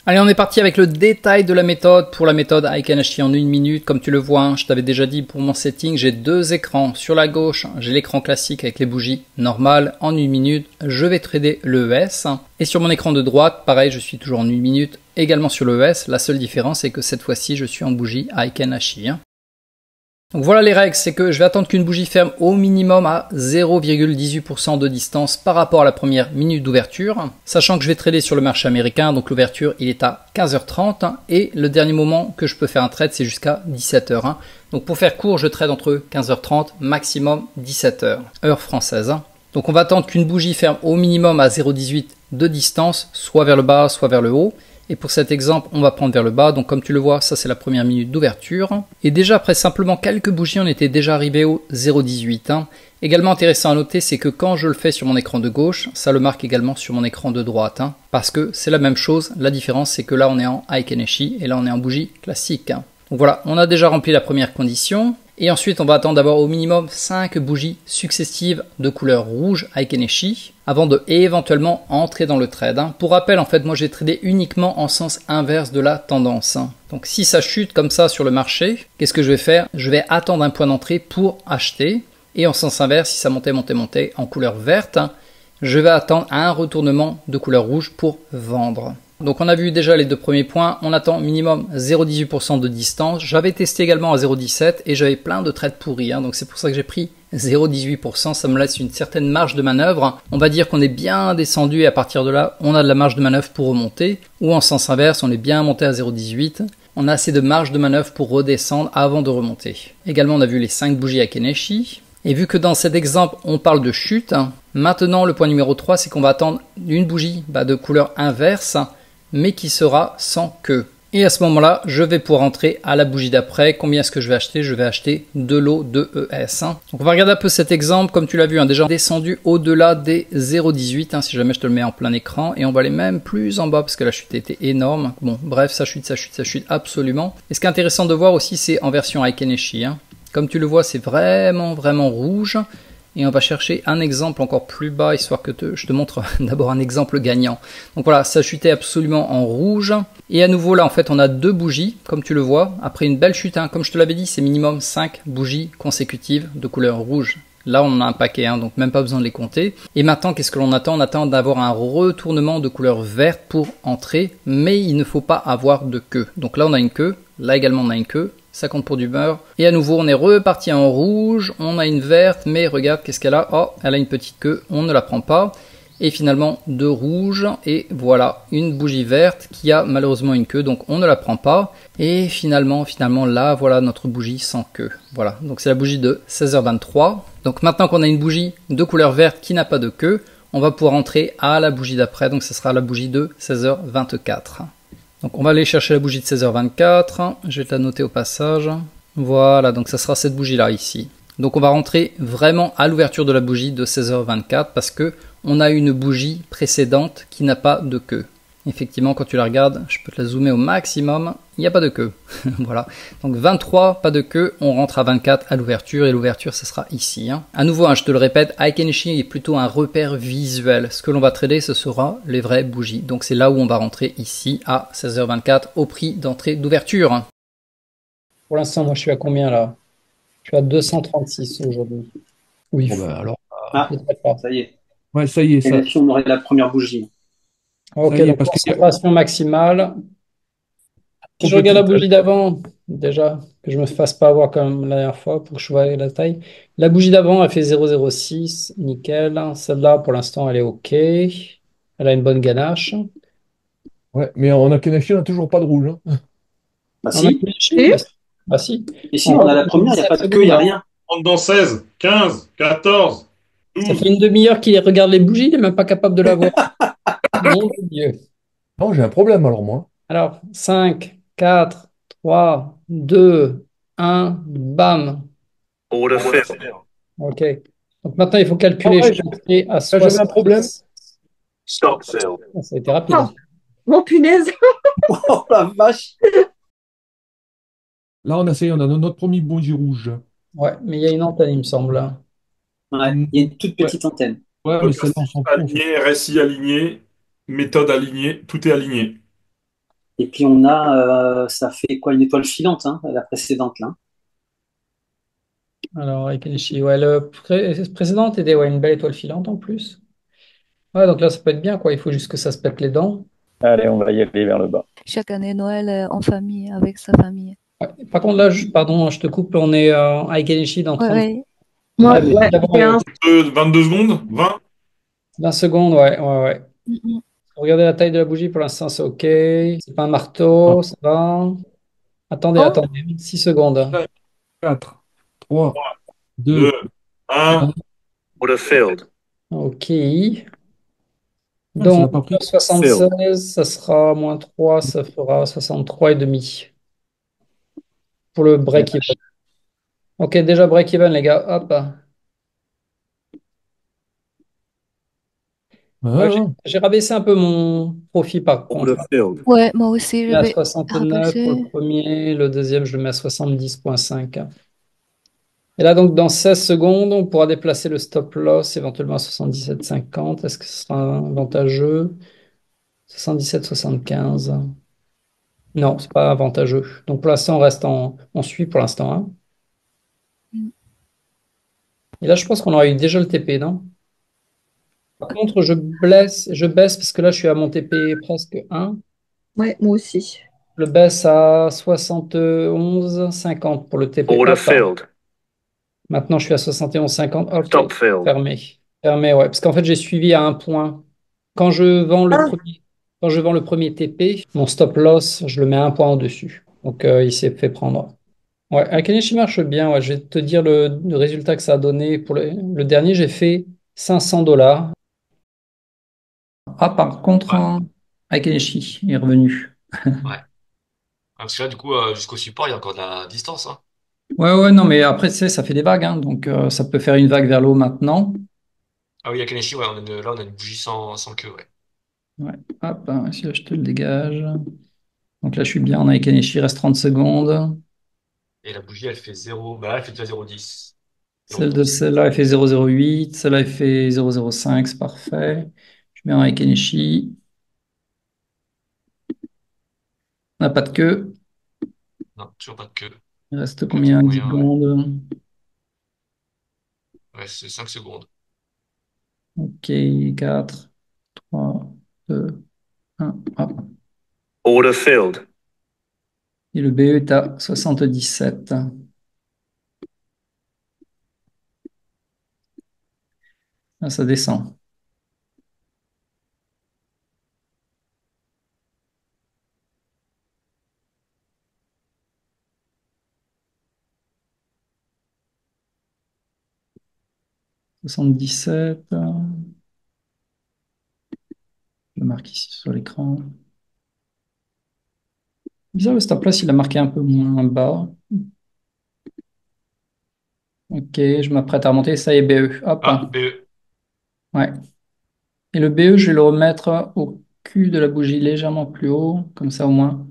Allez, on est parti avec le détail de la méthode. Pour la méthode Aikainashi en 1 minute, comme tu le vois, je t'avais déjà dit pour mon setting, j'ai deux écrans. Sur la gauche, j'ai l'écran classique avec les bougies normales. En 1 minute, je vais trader le ES. Et sur mon écran de droite, pareil, je suis toujours en 1 minute, également sur le ES. La seule différence, c'est que cette fois-ci, je suis en bougie Aikainashi. Donc voilà les règles, c'est que je vais attendre qu'une bougie ferme au minimum à 0,18% de distance par rapport à la première minute d'ouverture, sachant que je vais trader sur le marché américain, donc l'ouverture il est à 15h30 et le dernier moment que je peux faire un trade c'est jusqu'à 17h. Donc pour faire court, je trade entre 15h30 maximum 17h, heure française. Donc on va attendre qu'une bougie ferme au minimum à 0,18 de distance, soit vers le bas, soit vers le haut. Et pour cet exemple, on va prendre vers le bas. Donc comme tu le vois, ça c'est la première minute d'ouverture. Et déjà après simplement quelques bougies, on était déjà arrivé au 0,18. Également intéressant à noter, c'est que quand je le fais sur mon écran de gauche, ça le marque également sur mon écran de droite. Parce que c'est la même chose. La différence, c'est que là on est en Aikainashi et là on est en bougie classique. Donc voilà, on a déjà rempli la première condition. Et ensuite, on va attendre d'avoir au minimum 5 bougies successives de couleur rouge Aikainashi avant de éventuellement entrer dans le trade. Pour rappel, en fait, moi j'ai tradé uniquement en sens inverse de la tendance. Donc si ça chute comme ça sur le marché, qu'est-ce que je vais faire? Je vais attendre un point d'entrée pour acheter. Et en sens inverse, si ça montait, montait, montait en couleur verte, je vais attendre un retournement de couleur rouge pour vendre. Donc on a vu déjà les deux premiers points, on attend minimum 0,18% de distance. J'avais testé également à 0,17 et j'avais plein de trades pourris, donc c'est pour ça que j'ai pris 0,18%, ça me laisse une certaine marge de manœuvre. On va dire qu'on est bien descendu et à partir de là, on a de la marge de manœuvre pour remonter. Ou en sens inverse, on est bien monté à 0,18. On a assez de marge de manœuvre pour redescendre avant de remonter. Également, on a vu les 5 bougies Aikainashi. Et vu que dans cet exemple, on parle de chute, maintenant le point numéro 3, c'est qu'on va attendre une bougie de couleur inverse, mais qui sera sans queue. Et à ce moment-là, je vais pouvoir entrer à la bougie d'après. Combien est-ce que je vais acheter? Je vais acheter de l'eau de ES. Donc on va regarder un peu cet exemple. Comme tu l'as vu, déjà descendu au-delà des 0,18, si jamais je te le mets en plein écran. Et on va aller même plus en bas parce que la chute était énorme. Bon, bref, ça chute, ça chute, ça chute absolument. Et ce qui est intéressant de voir aussi, c'est en version Aikainashi. Comme tu le vois, c'est vraiment, vraiment rouge. Et on va chercher un exemple encore plus bas, histoire que je te montre d'abord un exemple gagnant. Donc voilà, ça chutait absolument en rouge. Et à nouveau là, en fait, on a deux bougies, comme tu le vois. Après une belle chute, comme je te l'avais dit, c'est minimum 5 bougies consécutives de couleur rouge. Là, on en a un paquet, donc même pas besoin de les compter. Et maintenant, qu'est-ce que l'on attend? On attend d'avoir un retournement de couleur verte pour entrer, mais il ne faut pas avoir de queue. Donc là, on a une queue. Là également, on a une queue. Ça compte pour du beurre. Et à nouveau, on est reparti en rouge. On a une verte, mais regarde, qu'est-ce qu'elle a? Oh, elle a une petite queue. On ne la prend pas. Et finalement, deux rouges. Et voilà, une bougie verte qui a malheureusement une queue. Donc, on ne la prend pas. Et finalement, là, voilà notre bougie sans queue. Voilà, donc c'est la bougie de 16h23. Donc, maintenant qu'on a une bougie de couleur verte qui n'a pas de queue, on va pouvoir entrer à la bougie d'après. Donc, ce sera la bougie de 16h24. Donc on va aller chercher la bougie de 16h24, je vais te la noter au passage. Voilà, donc ça sera cette bougie là ici. Donc on va rentrer vraiment à l'ouverture de la bougie de 16h24 parce que on a une bougie précédente qui n'a pas de queue. Effectivement, quand tu la regardes, je peux te la zoomer au maximum, il n'y a pas de queue. Voilà, donc 23, pas de queue, on rentre à 24 à l'ouverture, et l'ouverture, ce sera ici. À nouveau, je te le répète, Aikainashi est plutôt un repère visuel. Ce que l'on va trader, ce sera les vraies bougies. Donc c'est là où on va rentrer ici à 16h24 au prix d'entrée d'ouverture. Pour l'instant, moi, je suis à combien là? Je suis à 236 aujourd'hui. Oui, Bon, bah, alors, je Ah, ne sais pas. ça y est. ouais, ça y est, Et là-dessus, on aurait la première bougie. ça Ok, y est, donc parce qu'il concentration maximale. Si on je peut regarde plus. la bougie d'avant, déjà, que je me fasse pas avoir comme la dernière fois pour que je vois la taille. La bougie d'avant, elle fait 0,06, nickel. Celle-là, pour l'instant, elle est OK. Elle a une bonne ganache. Ouais, mais en Akanashi, on n'a toujours pas de rouge. Bah On a si. réfléchi? Et Bah si. Et si, On on a rentre la dans première, il n'y a 17 pas de queue, il n'y secondes, a hein. rien. Rentre dans 16, 15, 14, Ça 12. fait une demi-heure qu'il regarde les bougies, il n'est même pas capable de la voir. Mon Dieu. Non, j'ai un problème alors moi. Alors, 5, 4, 3, 2, 1, bam. Order failed. OK. Donc maintenant, il faut Ah calculer. Je ouais, suis monté à j'avais un problème. 70. Stop sale. Ça a été rapide, oh, hein. mon punaise. Oh la vache! Là, ça y est, on a notre premier bougie rouge. Ouais, mais il y a une antenne, il me semble, là. Ouais, Hmm, il y a une toute ouais, petite antenne. ouais, mais celle-là, on Stochastique s'en fout en fait. aligné, RSI aligné, méthode alignée, tout est aligné. Et puis on a, ça fait quoi, une étoile filante, hein, la précédente là. Alors, Aikenishi, ouais, le précédent était ouais, une belle étoile filante en plus. Ouais, donc là, ça peut être bien, quoi. Il faut juste que ça se pète les dents. Allez, on va y aller vers le bas. Chaque année, Noël en famille, avec sa famille. Ouais. Par contre, là, pardon, je te coupe, on est à Aikenishi dans Ouais, 30 ouais. Ah, Moi, mais ouais, d'abord, j'ai un. 22 secondes? 20? 20 secondes, ouais, ouais, ouais. Mhm. Regardez la taille de la bougie, pour l'instant, c'est OK. C'est pas un Ah, marteau, ça va. Attendez, Oh, attendez, 6 secondes. 4, 3, 2, 2, 1. 1. Order filled. OK. Ah, ça Donc, n'a pas pris. 76, ça sera moins 3, ça fera 63 et demi pour le La break-even. vache. OK, déjà break-even, les gars. Hop. Ouais, Ah, j'ai rabaissé un peu mon profit par contre. Order filled. ouais, moi aussi, Je je mets à vais 69 pour le rabaisser. premier, le deuxième, je le mets à 70,5. Et là, donc, dans 16 secondes, on pourra déplacer le stop loss éventuellement à 77,50. Est-ce que ce sera avantageux? 77,75. Non, c'est pas avantageux. Donc, pour l'instant, on suit pour l'instant, hein. Mm. Et là, je pense qu'on aura eu déjà le TP, non? Par contre, je baisse parce que là, je suis à mon TP presque 1. Ouais, moi aussi. Je le baisse à 71,50 pour le TP. Order Hop. filled. Maintenant, je suis à 71,50. Ok. Stop filled. Fermé. Fermé, ouais. Parce qu'en fait, j'ai suivi à un point. Quand je vends le Ah, premier, quand je vends le premier TP, mon stop loss, je le mets un point au-dessus. Donc, il s'est fait prendre. Ouais, Akanishi marche bien. Ouais. Je vais te dire le résultat que ça a donné. Pour le dernier, j'ai fait 500 $. Ah, par contre, Ouais, Akanishi est revenu. ouais. Parce que là, du coup, jusqu'au support, il y a encore de la distance, hein. Ouais, ouais, non, mais après, tu sais, ça fait des vagues, hein. Donc, ça peut faire une vague vers le haut maintenant. Ah oui, à Kaneshi, ouais, là, on a une bougie sans queue, ouais. Ouais, hop, hein, si là, je te le dégage. Donc là, je suis bien en Aikaneshi, il reste 30 secondes. Et la bougie, elle fait 0, bah là, elle fait déjà 0,10. Celle de celle-là, elle fait 0,08. Celle-là, elle fait 0,05. C'est parfait. Je mets en Aikaneshi. On n'a pas de queue. Non, toujours pas de queue. Il reste Queue de combien? 10 moyen, ouais. secondes. Ouais, c'est 5 secondes. Ok, 4, 3, 2, 1. Hop. Order filled. Et le BE est à 77. Là, ça descend. « 77. Je le marque ici sur l'écran. Bizarre, le stop loss, il a marqué un peu moins bas. Ok, je m'apprête à remonter. Ça y est, BE. Hop. Ah, BE. Ouais. Et le BE, je vais le remettre au cul de la bougie légèrement plus haut, comme ça au moins.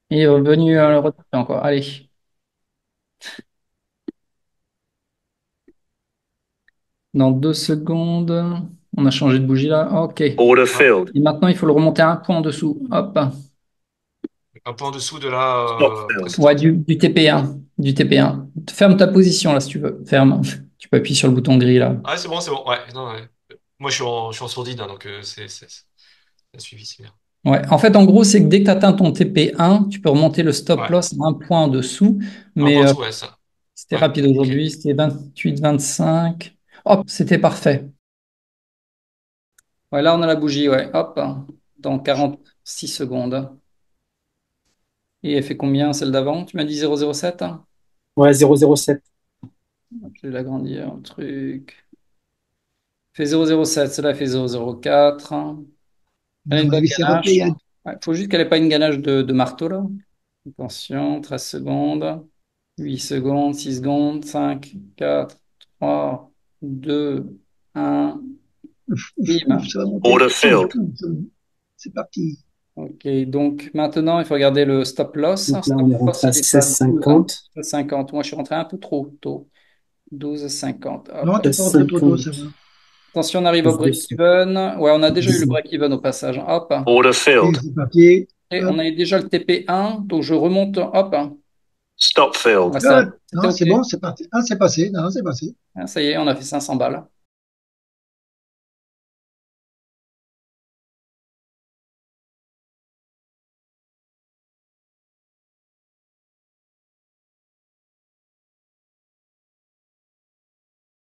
Et il est revenu à le retaper encore. Allez. Dans 2 secondes, on a changé de bougie là. Ok. Order Ouais. filled. Et maintenant, il faut le remonter un point en dessous. Hop. Un peu en dessous de la Stop filled. Ouais, précédente. du TP1. Du TP1. Ferme ta position là si tu veux. Ferme. Tu peux appuyer sur le bouton gris là. Ah, c'est bon, c'est bon. Ouais, non, ouais. Moi, je suis en sourdine, hein, donc c'est suivi, c'est bien. Ouais. En fait, en gros, c'est que dès que tu atteins ton TP1, tu peux remonter le stop Ouais. loss un point en dessous. Un Mais peu en dessous, ouais, ça. c'était Ouais, rapide ok. aujourd'hui. C'était 28, 25. Hop, c'était parfait. Ouais, là, on a la bougie, ouais. Hop, dans 46 secondes. Et elle fait combien, celle d'avant? Tu m'as dit 0,07, hein? Ouais, 007. Je vais l'agrandir, un truc. Fait 0,07, celle-là fait 0,04. Elle a une Non, bonne lui, c'est ganache. repayé. Il faut juste qu'elle n'ait pas une ganache de marteau, là. Attention, 13 secondes. 8 secondes, 6 secondes, 5, 4, 3, 2, 1. Ouf, ouf, ouf, Bim. ça va monter. Order Ouf, filled. ouf, ouf. C'est parti. Ok, donc maintenant, il faut regarder le stop loss. Donc là, Stop on est loss, rentré à il est à 12, hein. 16,50. 50. Moi, je suis rentré un peu trop tôt. 12,50. Non, Hop. t'es pas rentré trop tôt, 16,50. ça va. Attention, on arrive au break-even. Ouais, on a déjà eu le break-even au passage. Hop. Order Et filled. c'est parti. Et on avait déjà le TP1, donc je remonte. Hop. Stop filled. Ouais, ça, Non, c'était c'est OK. bon, c'est parti. Ah, c'est passé. Non, c'est passé. Ah, ça y est, on a fait 500 balles.